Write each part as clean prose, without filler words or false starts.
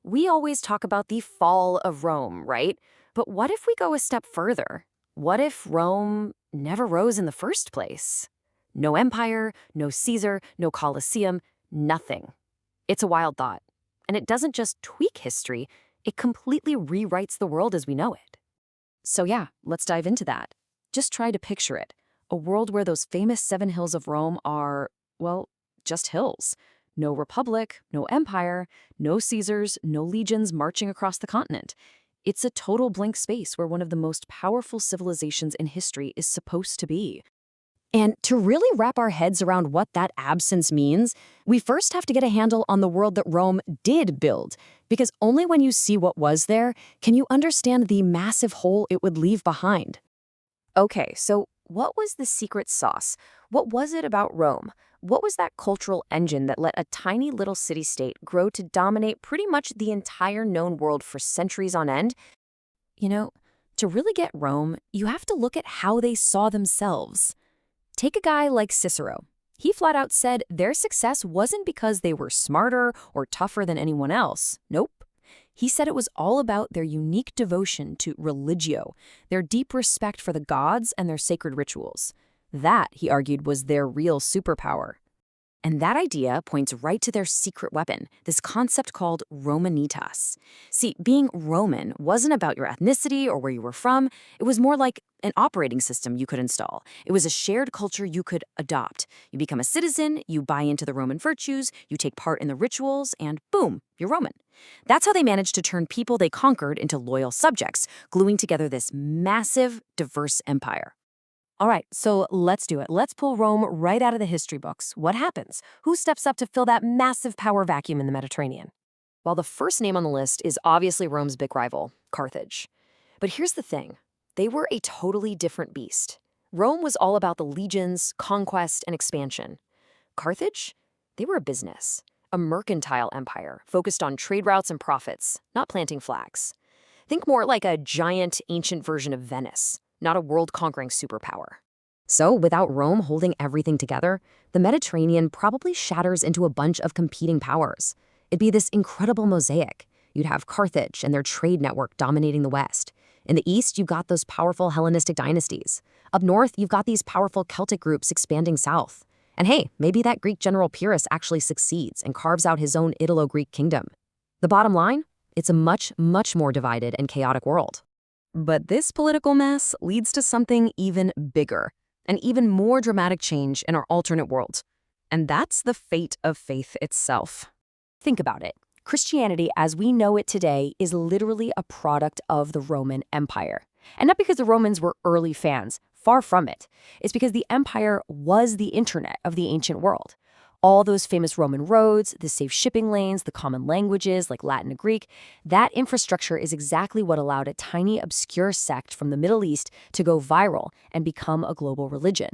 we always talk about the fall of Rome, right? But what if we go a step further? What if Rome never rose in the first place? No empire, no Caesar, no Colosseum, nothing. It's a wild thought. And it doesn't just tweak history, it completely rewrites the world as we know it. So yeah, let's dive into that. Just try to picture it. A world where those famous seven hills of Rome are, well, just hills. No republic, no empire, no Caesars, no legions marching across the continent. It's a total blank space where one of the most powerful civilizations in history is supposed to be. And to really wrap our heads around what that absence means, we first have to get a handle on the world that Rome did build, because only when you see what was there can you understand the massive hole it would leave behind. Okay, so what was the secret sauce? What was it about Rome? What was that cultural engine that let a tiny little city-state grow to dominate pretty much the entire known world for centuries on end? You know, to really get Rome, you have to look at how they saw themselves. Take a guy like Cicero. He flat out said their success wasn't because they were smarter or tougher than anyone else. Nope. He said it was all about their unique devotion to religio, their deep respect for the gods and their sacred rituals. That, he argued, was their real superpower. And that idea points right to their secret weapon, this concept called Romanitas. See, being Roman wasn't about your ethnicity or where you were from. It was more like an operating system you could install. It was a shared culture you could adopt. You become a citizen, you buy into the Roman virtues, you take part in the rituals, and boom, you're Roman. That's how they managed to turn people they conquered into loyal subjects, gluing together this massive, diverse empire. All right, so let's do it. Let's pull Rome right out of the history books. What happens? Who steps up to fill that massive power vacuum in the Mediterranean? Well, the first name on the list is obviously Rome's big rival, Carthage. But here's the thing. They were a totally different beast. Rome was all about the legions, conquest, and expansion. Carthage? They were a business, a mercantile empire focused on trade routes and profits, not planting flags. Think more like a giant, ancient version of Venice, not a world-conquering superpower. So, without Rome holding everything together, the Mediterranean probably shatters into a bunch of competing powers. It'd be this incredible mosaic. You'd have Carthage and their trade network dominating the West. In the East, you've got those powerful Hellenistic dynasties. Up north, you've got these powerful Celtic groups expanding south. And hey, maybe that Greek general Pyrrhus actually succeeds and carves out his own Italo-Greek kingdom. The bottom line? It's a much, much more divided and chaotic world. But this political mess leads to something even bigger, an even more dramatic change in our alternate world. And that's the fate of faith itself. Think about it. Christianity, as we know it today, is literally a product of the Roman Empire. And not because the Romans were early fans, far from it. It's because the empire was the internet of the ancient world. All those famous Roman roads, the safe shipping lanes, the common languages like Latin and Greek, that infrastructure is exactly what allowed a tiny, obscure sect from the Middle East to go viral and become a global religion.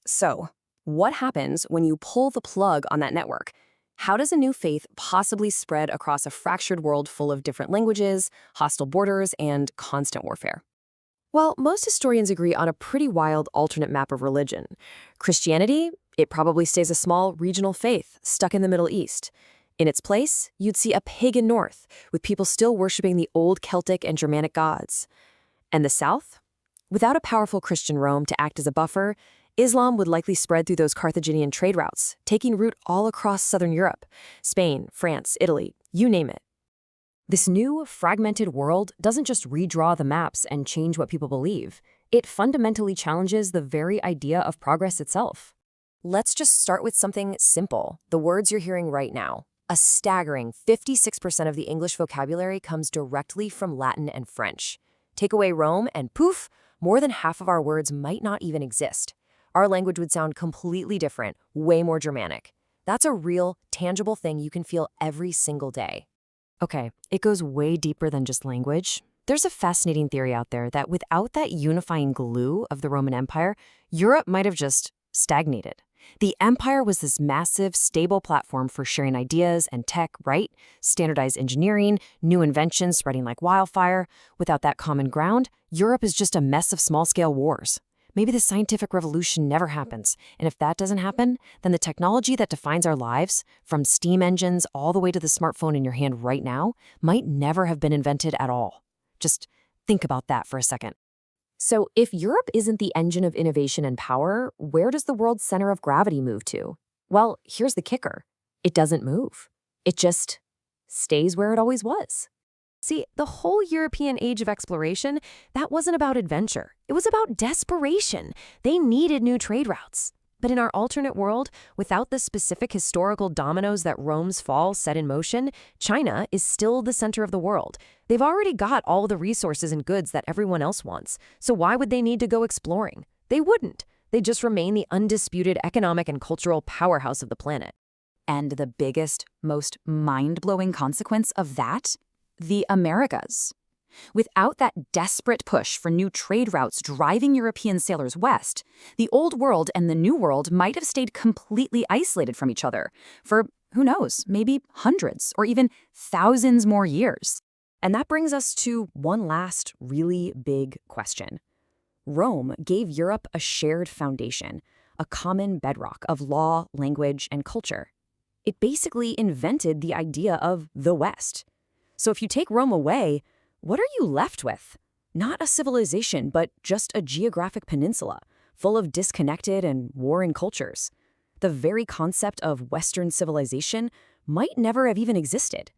So, what happens when you pull the plug on that network? How does a new faith possibly spread across a fractured world full of different languages, hostile borders, and constant warfare? Well, most historians agree on a pretty wild alternate map of religion. Christianity, it probably stays a small regional faith stuck in the Middle East. In its place, you'd see a pagan north, with people still worshiping the old Celtic and Germanic gods. And the south? Without a powerful Christian Rome to act as a buffer, Islam would likely spread through those Carthaginian trade routes, taking root all across southern Europe, Spain, France, Italy, you name it. This new, fragmented world doesn't just redraw the maps and change what people believe. It fundamentally challenges the very idea of progress itself. Let's just start with something simple, the words you're hearing right now. A staggering 56% of the English vocabulary comes directly from Latin and French. Take away Rome and poof, more than half of our words might not even exist. Our language would sound completely different, way more Germanic. That's a real, tangible thing you can feel every single day. Okay, it goes way deeper than just language. There's a fascinating theory out there that without that unifying glue of the Roman Empire, Europe might have just stagnated. The empire was this massive, stable platform for sharing ideas and tech, right? Standardized engineering, new inventions spreading like wildfire. Without that common ground, Europe is just a mess of small-scale wars. Maybe the scientific revolution never happens. And if that doesn't happen, then the technology that defines our lives, from steam engines all the way to the smartphone in your hand right now, might never have been invented at all. Just think about that for a second. So, if Europe isn't the engine of innovation and power, where does the world's center of gravity move to? Well, here's the kicker. It doesn't move. It just stays where it always was. See, the whole European age of exploration, that wasn't about adventure. It was about desperation. They needed new trade routes. But in our alternate world, without the specific historical dominoes that Rome's fall set in motion, China is still the center of the world. They've already got all the resources and goods that everyone else wants. So why would they need to go exploring? They wouldn't. They'd just remain the undisputed economic and cultural powerhouse of the planet. And the biggest, most mind-blowing consequence of that? The Americas. Without that desperate push for new trade routes driving European sailors west, the Old World and the New World might have stayed completely isolated from each other for, who knows, maybe hundreds or even thousands more years. And that brings us to one last really big question. Rome gave Europe a shared foundation, a common bedrock of law, language, and culture. It basically invented the idea of the West. So if you take Rome away, what are you left with? Not a civilization, but just a geographic peninsula, full of disconnected and warring cultures. The very concept of Western civilization might never have even existed.